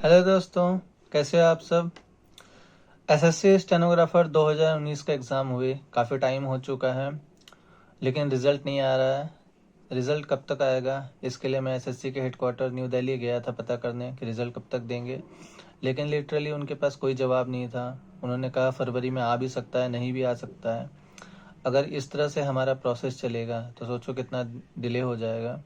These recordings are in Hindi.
हेलो दोस्तों, कैसे हो आप सब। एसएससी स्टेनोग्राफर 2019 का एग्ज़ाम हुए काफ़ी टाइम हो चुका है, लेकिन रिज़ल्ट नहीं आ रहा है। रिज़ल्ट कब तक आएगा, इसके लिए मैं एसएससी के हेडक्वार्टर न्यू दिल्ली गया था पता करने कि रिज़ल्ट कब तक देंगे, लेकिन लिटरली उनके पास कोई जवाब नहीं था। उन्होंने कहा फरवरी में आ भी सकता है, नहीं भी आ सकता है। अगर इस तरह से हमारा प्रोसेस चलेगा तो सोचो कितना डिले हो जाएगा।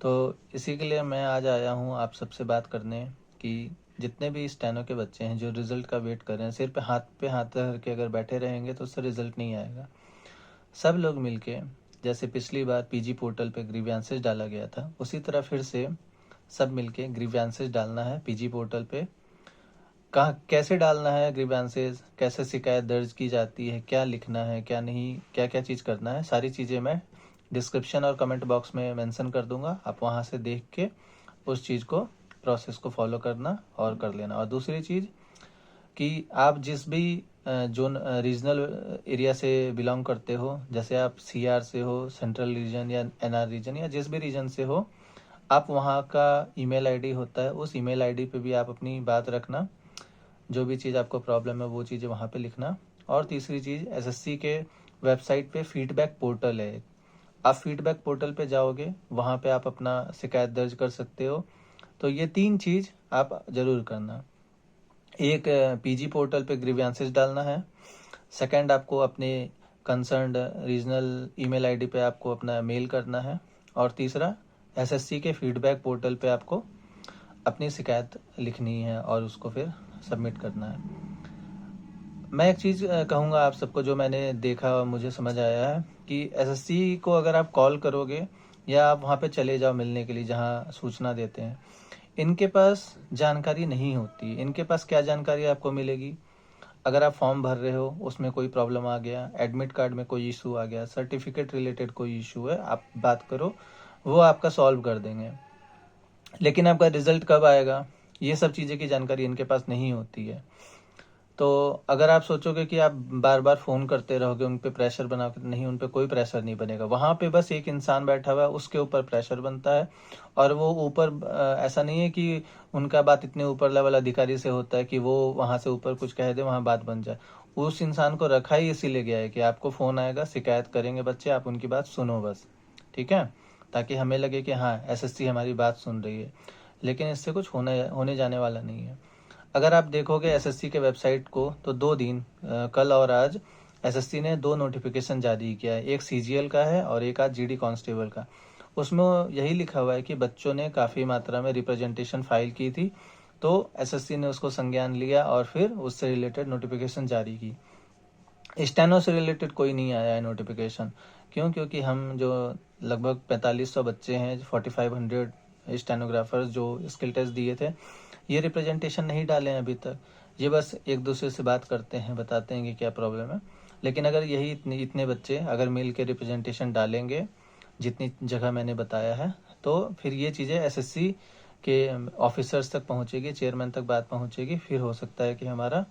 तो इसी के लिए मैं आज आया हूँ आप सबसे बात करने कि जितने भी स्टेनो के बच्चे हैं जो रिज़ल्ट का वेट कर रहे हैं, सिर्फ पे हाथ रख के अगर बैठे रहेंगे तो उससे रिज़ल्ट नहीं आएगा। सब लोग मिलके, जैसे पिछली बार पीजी पोर्टल पे ग्रीवियंसेस डाला गया था, उसी तरह फिर से सब मिलके ग्रीवियंसेस डालना है पीजी पोर्टल पे। कहाँ कैसे डालना है ग्रीवियंसेस, कैसे शिकायत दर्ज की जाती है, क्या लिखना है क्या नहीं, क्या क्या चीज़ करना है, सारी चीज़ें मैं डिस्क्रिप्शन और कमेंट बॉक्स में मेंशन कर दूंगा। आप वहाँ से देख के उस चीज़ को, प्रोसेस को फॉलो करना और कर लेना। और दूसरी चीज़ कि आप जिस भी जोन रीजनल एरिया से बिलोंग करते हो, जैसे आप सीआर से हो, सेंट्रल रीजन या एनआर रीजन या जिस भी रीजन से हो, आप वहाँ का ईमेल आईडी होता है, उस ईमेल आईडी पे भी आप अपनी बात रखना। जो भी चीज़ आपको प्रॉब्लम है वो चीज़ें वहाँ पे लिखना। और तीसरी चीज़, एसएससी के वेबसाइट पे फीडबैक पोर्टल है। आप फीडबैक पोर्टल पे जाओगे, वहाँ पे आप अपना शिकायत दर्ज कर सकते हो। तो ये 3 चीज़ आप ज़रूर करना। एक, पीजी पोर्टल पे ग्रीवियंसेस डालना है। सेकंड, आपको अपने कंसर्न्ड रीजनल ईमेल आईडी पे आपको अपना मेल करना है। और तीसरा, एसएससी के फीडबैक पोर्टल पे आपको अपनी शिकायत लिखनी है और उसको फिर सबमिट करना है। मैं एक चीज़ कहूँगा आप सबको, जो मैंने देखा और मुझे समझ आया है कि एसएससी को अगर आप कॉल करोगे या आप वहाँ पे चले जाओ मिलने के लिए जहाँ सूचना देते हैं, इनके पास जानकारी नहीं होती। इनके पास क्या जानकारी आपको मिलेगी? अगर आप फॉर्म भर रहे हो, उसमें कोई प्रॉब्लम आ गया, एडमिट कार्ड में कोई इशू आ गया, सर्टिफिकेट रिलेटेड कोई इशू है, आप बात करो, वो आपका सॉल्व कर देंगे। लेकिन आपका रिजल्ट कब आएगा, ये सब चीज़ें की जानकारी इनके पास नहीं होती है। तो अगर आप सोचोगे कि आप बार बार फ़ोन करते रहोगे, उन पे प्रेशर बना के, नहीं, उन पे कोई प्रेशर नहीं बनेगा। वहाँ पे बस एक इंसान बैठा हुआ है, उसके ऊपर प्रेशर बनता है। और वो ऊपर ऐसा नहीं है कि उनका बात इतने ऊपर लेवल अधिकारी से होता है कि वो वहाँ से ऊपर कुछ कह दे, वहाँ बात बन जाए। उस इंसान को रखा ही इसीलिए गया है कि आपको फ़ोन आएगा, शिकायत करेंगे बच्चे, आप उनकी बात सुनो बस, ठीक है, ताकि हमें लगे कि हाँ, एसएससी हमारी बात सुन रही है। लेकिन इससे कुछ होने जाने वाला नहीं है। अगर आप देखोगे एसएससी के वेबसाइट को, तो 2 दिन, कल और आज, एसएससी ने 2 नोटिफिकेशन जारी किया है। एक सीजीएल का है और एक आज जीडी कांस्टेबल का। उसमें यही लिखा हुआ है कि बच्चों ने काफ़ी मात्रा में रिप्रेजेंटेशन फाइल की थी, तो एसएससी ने उसको संज्ञान लिया और फिर उससे रिलेटेड नोटिफिकेशन जारी की। स्टेनो से रिलेटेड कोई नहीं आया है नोटिफिकेशन। क्यों? क्योंकि हम जो लगभग 4500 बच्चे हैं, 4500 स्टेनोग्राफर्स जो स्किल टेस्ट दिए थे, ये रिप्रेजेंटेशन नहीं डाले हैं अभी तक। ये बस एक दूसरे से बात करते हैं, बताते हैं कि क्या प्रॉब्लम है। लेकिन अगर यही इतने बच्चे अगर मिल के रिप्रेजेंटेशन डालेंगे, जितनी जगह मैंने बताया है, तो फिर ये चीज़ें एसएससी के ऑफिसर्स तक पहुँचेगी, चेयरमैन तक बात पहुँचेगी, फिर हो सकता है कि हमारा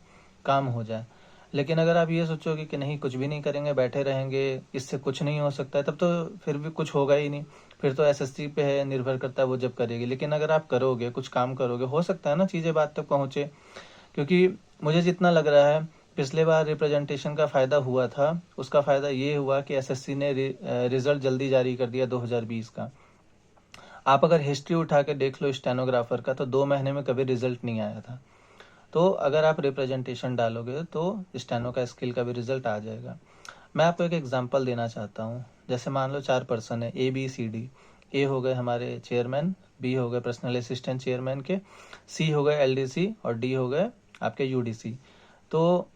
काम हो जाए। लेकिन अगर आप ये सोचोगे कि नहीं, कुछ भी नहीं करेंगे, बैठे रहेंगे, इससे कुछ नहीं हो सकता है, तब तो फिर भी कुछ होगा ही नहीं। फिर तो एसएससी पे है, निर्भर करता है वो जब करेगी। लेकिन अगर आप करोगे, कुछ काम करोगे, हो सकता है ना चीज़ें बात तक पहुँचे। क्योंकि मुझे जितना लग रहा है, पिछले बार रिप्रेजेंटेशन का फ़ायदा हुआ था, उसका फ़ायदा ये हुआ कि एसएससी ने रिजल्ट जल्दी जारी कर दिया 2020 का। आप अगर हिस्ट्री उठा के देख लो स्टेनोग्राफर का, तो 2 महीने में कभी रिजल्ट नहीं आया था। तो अगर आप रिप्रेजेंटेशन डालोगे तो स्टेनो का स्किल का भी रिजल्ट आ जाएगा। मैं आपको एक एग्जांपल देना चाहता हूँ। जैसे मान लो 4 पर्सन है, A B C D। ए हो गए हमारे चेयरमैन, बी हो गए पर्सनल असिस्टेंट चेयरमैन के, सी हो गए एलडीसी और डी हो गए आपके यूडीसी। तो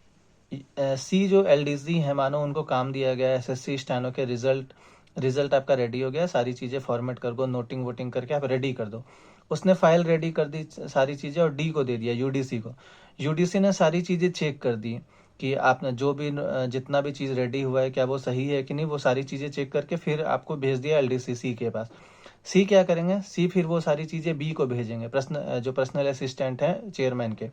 सी जो एलडीसी है, मानो उनको काम दिया गया एसएससी स्टेनो के रिजल्ट आपका रेडी हो गया, सारी चीज़ें फॉर्मेट कर दो, नोटिंग वोटिंग करके आप रेडी कर दो। उसने फाइल रेडी कर दी सारी चीज़ें और डी को दे दिया, यूडीसी को। यूडीसी ने सारी चीज़ें चेक कर दी कि आपने जो भी जितना भी चीज़ रेडी हुआ है क्या वो सही है कि नहीं, वो सारी चीज़ें चेक करके फिर आपको भेज दिया एलडीसी सी के पास। सी क्या करेंगे, सी फिर वो सारी चीज़ें बी को भेजेंगे, जो पर्सनल असिस्टेंट हैं चेयरमैन के।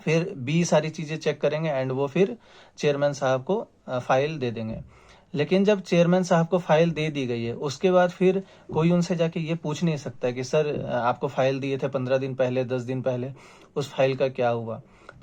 फिर बी सारी चीज़ें चेक करेंगे एंड वो फिर चेयरमैन साहब को फाइल दे देंगे। लेकिन जब चेयरमैन साहब को फाइल दे दी गई है, उसके बाद फिर कोई उनसे जाके ये पूछ नहीं सकता कि सर आपको फाइल दिए थे 15 दिन पहले, 10 दिन पहले, उस फाइल का क्या हुआ।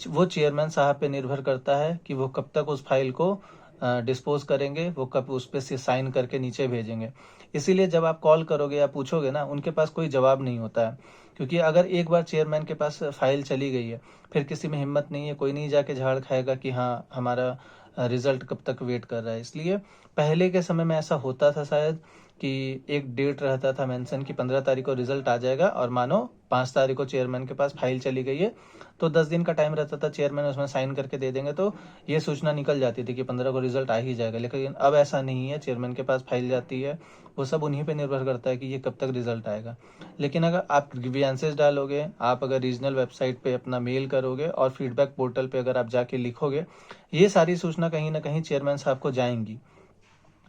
वो चेयरमैन साहब पे निर्भर करता है कि वो कब तक उस फाइल को डिस्पोज करेंगे, वो कब उस पर से साइन करके नीचे भेजेंगे। इसीलिए जब आप कॉल करोगे या पूछोगे ना, उनके पास कोई जवाब नहीं होता है, क्योंकि अगर एक बार चेयरमैन के पास फाइल चली गई है, फिर किसी में हिम्मत नहीं है, कोई नहीं जाके झाड़ खाएगा कि हाँ हमारा रिजल्ट कब तक वेट कर रहा है। इसलिए पहले के समय में ऐसा होता था शायद कि एक डेट रहता था मेंशन कि 15 तारीख को रिजल्ट आ जाएगा, और मानो 5 तारीख को चेयरमैन के पास फाइल चली गई है, तो 10 दिन का टाइम रहता था, चेयरमैन उसमें साइन करके दे देंगे, तो ये सूचना निकल जाती थी कि 15 को रिजल्ट आ ही जाएगा। लेकिन अब ऐसा नहीं है, चेयरमैन के पास फाइल जाती है, वो सब उन्हीं पे निर्भर करता है कि ये कब तक रिजल्ट आएगा। लेकिन अगर आप ग्रीवियंसेस डालोगे, आप अगर रीजनल वेबसाइट पे अपना मेल करोगे और फीडबैक पोर्टल पे अगर आप जाके लिखोगे, ये सारी सूचना कहीं ना कहीं चेयरमैन साहब को जाएंगी,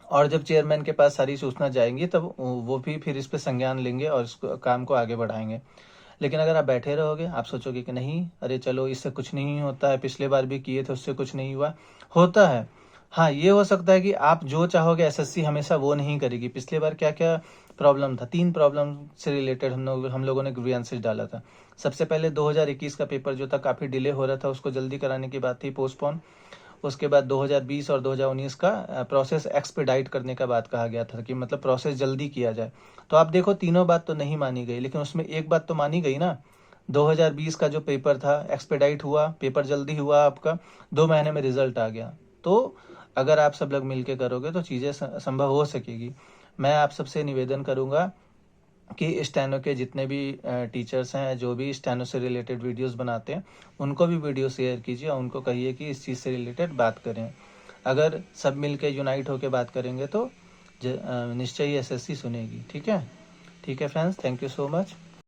और जब चेयरमैन के पास सारी सूचना जाएंगी तब वो भी फिर इस पे संज्ञान लेंगे और इस काम को आगे बढ़ाएंगे। लेकिन अगर आप बैठे रहोगे, आप सोचोगे कि नहीं, अरे चलो इससे कुछ नहीं होता है, पिछले बार भी किए थे उससे कुछ नहीं हुआ, होता है। हाँ, ये हो सकता है कि आप जो चाहोगे एसएससी हमेशा वो नहीं करेगी। पिछले बार क्या क्या प्रॉब्लम था, 3 प्रॉब्लम से रिलेटेड हम लोगों ने ग्रीवेंसेस डाला था। सबसे पहले 2021 का पेपर जो था काफ़ी डिले हो रहा था, उसको जल्दी कराने की बात थी, पोस्टपोन। उसके बाद 2020 और 2019 का प्रोसेस एक्सपेडाइट करने का बात कहा गया था कि मतलब प्रोसेस जल्दी किया जाए। तो आप देखो, तीनों बात तो नहीं मानी गई, लेकिन उसमें एक बात तो मानी गई ना। 2020 का जो पेपर था एक्सपेडाइट हुआ, पेपर जल्दी हुआ आपका, 2 महीने में रिजल्ट आ गया। तो अगर आप सब लोग मिलके करोगे तो चीज़ें संभव हो सकेगी। मैं आप सबसे निवेदन करूंगा कि स्टेनो के जितने भी टीचर्स हैं, जो भी स्टेनो से रिलेटेड वीडियोस बनाते हैं, उनको भी वीडियो शेयर कीजिए और उनको कहिए कि इस चीज़ से रिलेटेड बात करें। अगर सब मिलके यूनाइट होकर बात करेंगे तो निश्चय ही एसएससी सुनेगी। ठीक है, ठीक है friends, thank you so much.